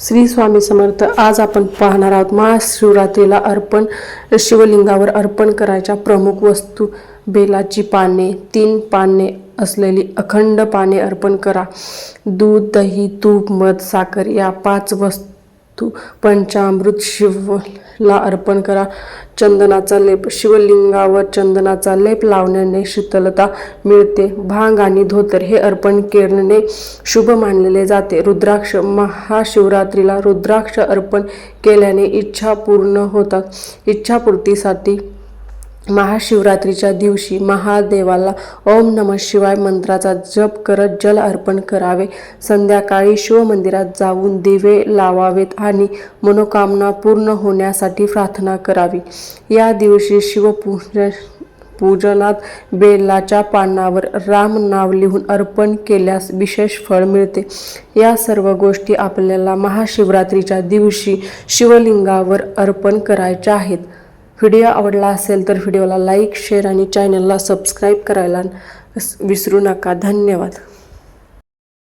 श्री स्वामी समर्थ। आज आपण पाहणार आहोत महाशिवरात्रीला शिवलिंगावर अर्पण करायच्या प्रमुख वस्तू। बेलाची पाने, 3 पाने असलेली अखंड पाने अर्पण करा। दूध, दही, तूप, मध, साखर या 5 वस्तू पंचामृत शिवला अर्पण करा। चंदनाचा लेप, शिवलिंगावर चंदनाचा लेप लावण्याने शीतलता मिळते। भांग आणि धोतर हे अर्पण करणे शुभ मानले जाते। रुद्राक्ष, महाशिवरात्रीला रुद्राक्ष अर्पण केल्याने इच्छा पूर्ण होतात। इच्छापूर्तीसाठी महाशिवरात्रीच्या दिवशी महादेवाला ओम नमः शिवाय मंत्राचा जप करत जल अर्पण करावे। संध्याकाळी शिवमंदिरात जाऊन दिवे लावावेत आणि मनोकामना पूर्ण होण्यासाठी प्रार्थना करावी। या दिवशी शिवपूजनात बेलाच्या पानावर राम नाव लिहून अर्पण केल्यास विशेष फळ मिळते। या सर्व गोष्टी आपल्याला महाशिवरात्रीच्या दिवशी शिवलिंगावर अर्पण करायच्या आहेत। व्हिडिओ आवडला असेल तर व्हिडिओला लाईक, शेअर आणि चॅनलला सबस्क्राईब करायला विसरू नका। धन्यवाद।